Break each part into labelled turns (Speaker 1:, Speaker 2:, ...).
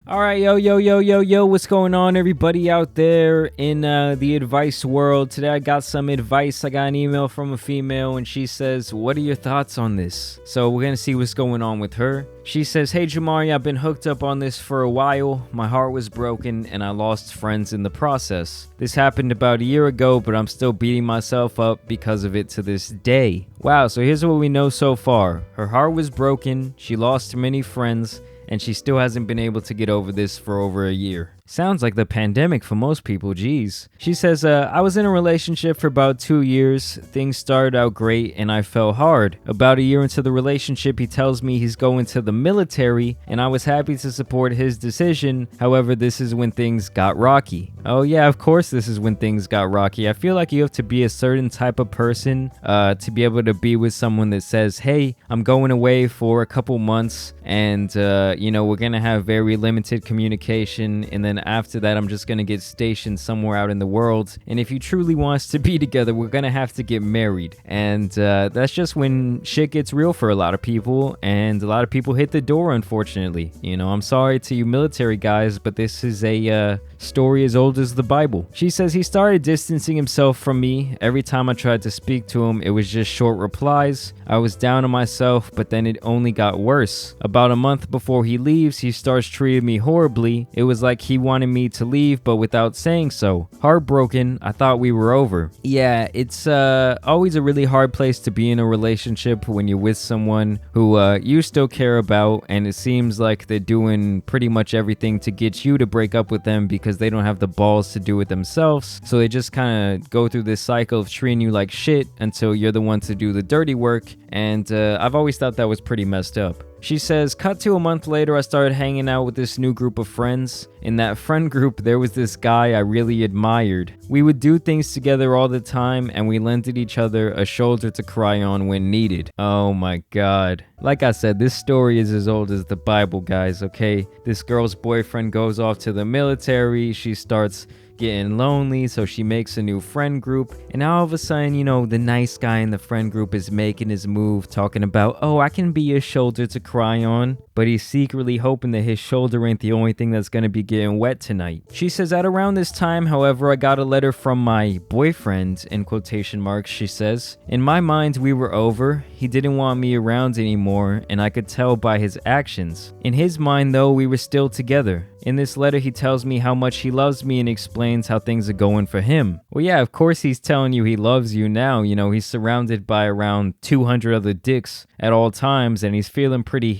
Speaker 1: All right, yo, what's going on, everybody out there in the advice world? Today I got some advice. I got an email from a female, and she says, what are your thoughts on this? So we're going to see what's going on with her. She says, hey, Jamari, I've been hooked up on this for a while. My heart was broken, and I lost friends in the process. This happened about a year ago, but I'm still beating myself up because of it to this day. Wow, so here's what we know so far. Her heart was broken, she lost many friends, and she still hasn't been able to get over this for over a year. Sounds like the pandemic for most people, geez. She says, I was in a relationship for about 2 years. Things started out great and I fell hard. About a year into the relationship, he tells me he's going to the military, and I was happy to support his decision. However, this is when things got rocky. Oh yeah, of course this is when things got rocky. I feel like you have to be a certain type of person to be able to be with someone that says, hey, I'm going away for a couple months and, we're going to have very limited communication, and then after that, I'm just going to get stationed somewhere out in the world. And if you truly want us to be together, we're going to have to get married. And that's just when shit gets real for a lot of people. And a lot of people hit the door, unfortunately. I'm sorry to you military guys, but this is a story as old as the Bible. She says he started distancing himself from me. Every time I tried to speak to him, it was just short replies. I was down on myself, but then it only got worse. About a month before he leaves, he starts treating me horribly. It was like he wanted me to leave, but without saying so. Heartbroken, I thought we were over. Yeah, it's always a really hard place to be in a relationship when you're with someone who you still care about, and it seems like they're doing pretty much everything to get you to break up with them because they don't have the balls to do it themselves. So they just kind of go through this cycle of treating you like shit until you're the one to do the dirty work, and I've always thought that was pretty messed up. She says, cut to a month later, I started hanging out with this new group of friends. In that friend group, there was this guy I really admired. We would do things together all the time, and we lended each other a shoulder to cry on when needed. Oh my god. Like I said, this story is as old as the Bible, guys, okay? This girl's boyfriend goes off to the military. She starts getting lonely, so she makes a new friend group, and now all of a sudden, the nice guy in the friend group is making his move, talking about, oh, I can be your shoulder to cry on, but he's secretly hoping that his shoulder ain't the only thing that's gonna be getting wet tonight. She says, at around this time, however, I got a letter from my boyfriend, in quotation marks, she says. In my mind, we were over. He didn't want me around anymore, and I could tell by his actions. In his mind, though, we were still together. In this letter, he tells me how much he loves me and explains how things are going for him. Well, yeah, of course he's telling you he loves you now. He's surrounded by around 200 other dicks at all times, and he's feeling pretty,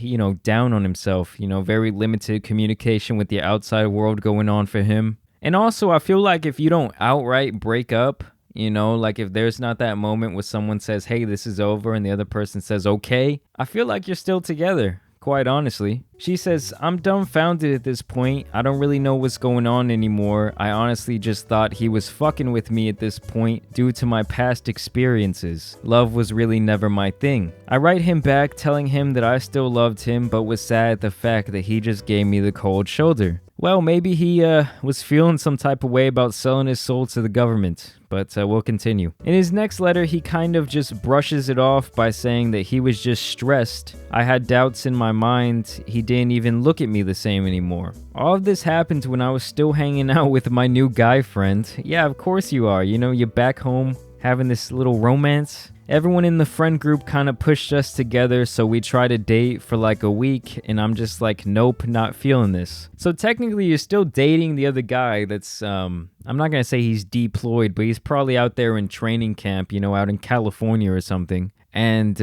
Speaker 1: down on himself. Very limited communication with the outside world going on for him. And also, I feel like if you don't outright break up, like if there's not that moment where someone says, hey, this is over, and the other person says, okay, I feel like you're still together. Quite honestly. She says, I'm dumbfounded at this point. I don't really know what's going on anymore. I honestly just thought he was fucking with me at this point due to my past experiences. Love was really never my thing. I write him back telling him that I still loved him, but was sad at the fact that he just gave me the cold shoulder. Well, maybe he was feeling some type of way about selling his soul to the government, but we'll continue. In his next letter, he kind of just brushes it off by saying that he was just stressed. I had doubts in my mind. He didn't even look at me the same anymore. All of this happened when I was still hanging out with my new guy friend. Yeah, of course you are. You're back home having this little romance. Everyone in the friend group kind of pushed us together, so we tried to date for like a week, and I'm just like, nope, not feeling this. So technically you're still dating the other guy that's, I'm not going to say he's deployed, but he's probably out there in training camp, out in California or something. And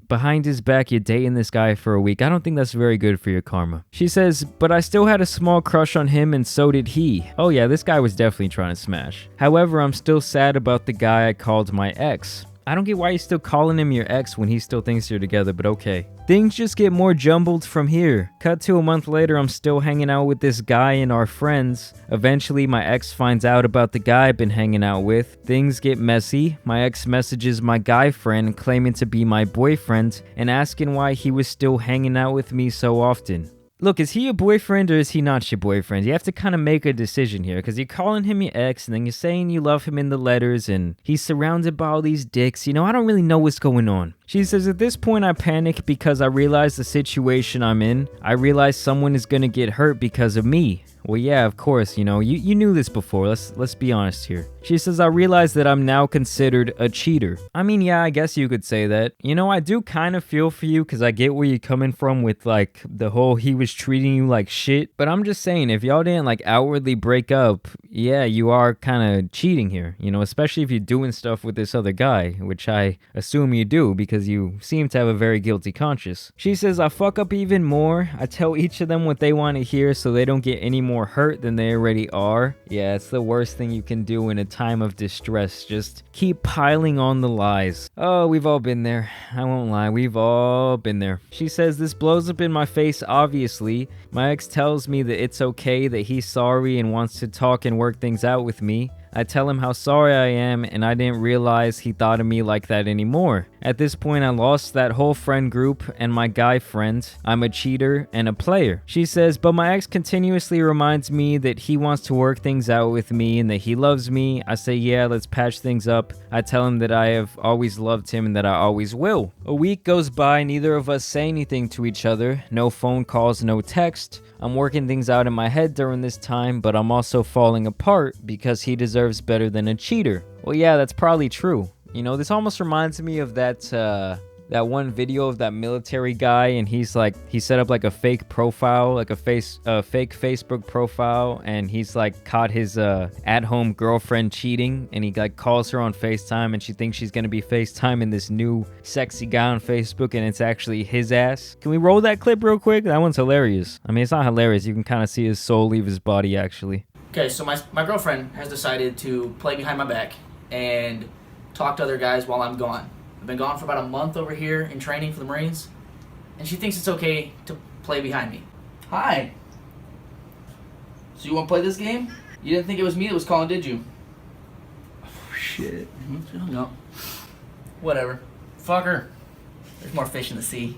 Speaker 1: behind his back, you're dating this guy for a week. I don't think that's very good for your karma. She says, but I still had a small crush on him, and so did he. Oh yeah, this guy was definitely trying to smash. However, I'm still sad about the guy I called my ex. I don't get why you're still calling him your ex when he still thinks you're together, but okay. Things just get more jumbled from here. Cut to a month later, I'm still hanging out with this guy and our friends. Eventually, my ex finds out about the guy I've been hanging out with. Things get messy. My ex messages my guy friend claiming to be my boyfriend and asking why he was still hanging out with me so often. Look, is he your boyfriend or is he not your boyfriend? You have to kind of make a decision here, because you're calling him your ex and then you're saying you love him in the letters and he's surrounded by all these dicks. I don't really know what's going on. She says, at this point I panic because I realize the situation I'm in. I realize someone is gonna get hurt because of me. Well, yeah, of course, you knew this before. Let's be honest here. She says, I realize that I'm now considered a cheater. I mean, yeah, I guess you could say that. I do kind of feel for you because I get where you're coming from with like the whole he was treating you like shit. But I'm just saying, if y'all didn't like outwardly break up, yeah, you are kind of cheating here, especially if you're doing stuff with this other guy, which I assume you do because you seem to have a very guilty conscience. She says, I fuck up even more. I tell each of them what they want to hear so they don't get any more hurt than they already are. Yeah, it's the worst thing you can do in a time of distress. Just keep piling on the lies. Oh, we've all been there. I won't lie, we've all been there. She says, this blows up in my face, obviously. My ex tells me that it's okay, that he's sorry and wants to talk and work things out with me. I tell him how sorry I am and I didn't realize he thought of me like that anymore. At this point, I lost that whole friend group and my guy friend. I'm a cheater and a player. She says, but my ex continuously reminds me that he wants to work things out with me and that he loves me. I say, yeah, let's patch things up. I tell him that I have always loved him and that I always will. A week goes by, neither of us say anything to each other. No phone calls, no text. I'm working things out in my head during this time, but I'm also falling apart because he deserves better than a cheater. Well, yeah, that's probably true. This almost reminds me of that one video of that military guy, and he set up like a fake profile, like a fake Facebook profile, and he's like caught his at-home girlfriend cheating, and he like calls her on FaceTime, and she thinks she's gonna be FaceTiming this new sexy guy on Facebook, and it's actually his ass. Can we roll that clip real quick? That one's hilarious. I mean, it's not hilarious. You can kind of see his soul leave his body, actually.
Speaker 2: Okay, so my girlfriend has decided to play behind my back and talk to other guys while I'm gone. I've been gone for about a month over here in training for the Marines, and she thinks it's okay to play behind me. Hi. So you want to play this game? You didn't think it was me that was calling, did you?
Speaker 1: Oh, shit.
Speaker 2: She hung up. Whatever. Fuck her. There's more fish in the sea.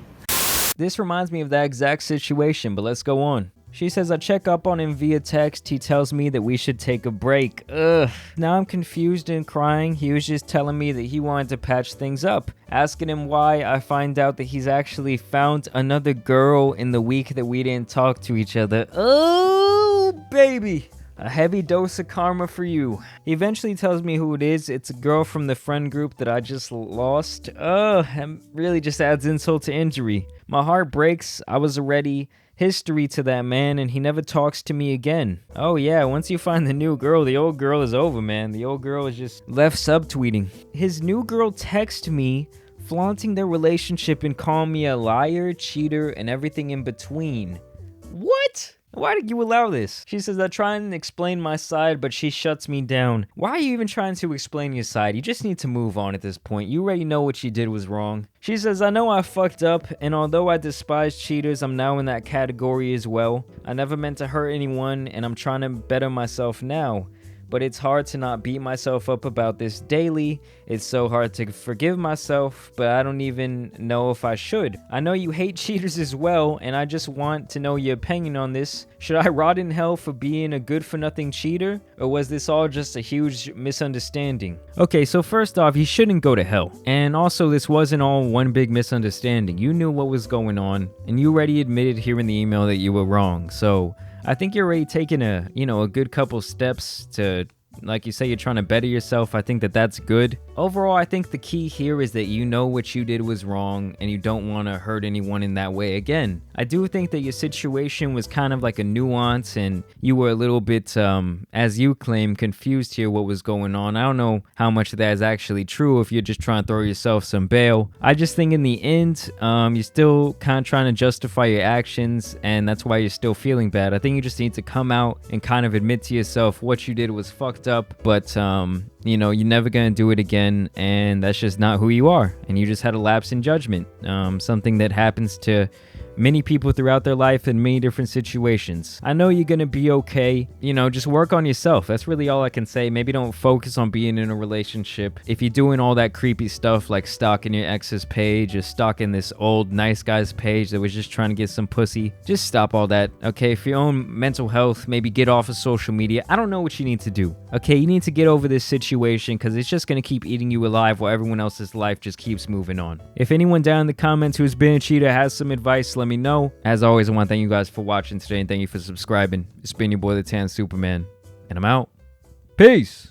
Speaker 1: This reminds me of that exact situation, but let's go on. She says, I check up on him via text. He tells me that we should take a break. Ugh. Now I'm confused and crying. He was just telling me that he wanted to patch things up. Asking him why, I find out that he's actually found another girl in the week that we didn't talk to each other. Oh, baby. A heavy dose of karma for you. He eventually tells me who it is. It's a girl from the friend group that I just lost. Ugh, and really just adds insult to injury. My heart breaks. I was already history to that man, and he never talks to me again. Oh yeah, once you find the new girl, the old girl is over, man. The old girl is just left subtweeting. His new girl texted me, flaunting their relationship and calling me a liar, cheater, and everything in between. What? Why did you allow this? She says, I try and explain my side, but she shuts me down. Why are you even trying to explain your side? You just need to move on at this point. You already know what you did was wrong. She says, I know I fucked up, and although I despise cheaters, I'm now in that category as well. I never meant to hurt anyone, and I'm trying to better myself now. But it's hard to not beat myself up about this daily. It's so hard to forgive myself, but I don't even know if I should. I know you hate cheaters as well, and I just want to know your opinion on this. Should I rot in hell for being a good-for-nothing cheater? Or was this all just a huge misunderstanding? Okay, so first off, you shouldn't go to hell. And also, this wasn't all one big misunderstanding. You knew what was going on, and you already admitted here in the email that you were wrong. So I think you're already taking a good couple steps to, like you say, you're trying to better yourself. I think that that's good. Overall, I think the key here is that you know what you did was wrong and you don't want to hurt anyone in that way again. I do think that your situation was kind of like a nuance and you were a little bit, as you claim, confused here what was going on. I don't know how much of that is actually true if you're just trying to throw yourself some bail. I just think in the end, you're still kind of trying to justify your actions and that's why you're still feeling bad. I think you just need to come out and kind of admit to yourself what you did was fucked up, but you're never gonna do it again, and that's just not who you are, and you just had a lapse in judgment. Something that happens to many people throughout their life in many different situations. I know you're gonna be okay. You know, just work on yourself. That's really all I can say. Maybe don't focus on being in a relationship. If you're doing all that creepy stuff like stalking your ex's page or stalking this old nice guy's page that was just trying to get some pussy, just stop all that, okay? For your own mental health, maybe get off of social media. I don't know what you need to do, okay? You need to get over this situation because it's just gonna keep eating you alive while everyone else's life just keeps moving on. If anyone down in the comments who's been a cheater has some advice, let me know. As always, I want to thank you guys for watching today and thank you for subscribing. It's been your boy, the Tan Superman, and I'm out. Peace!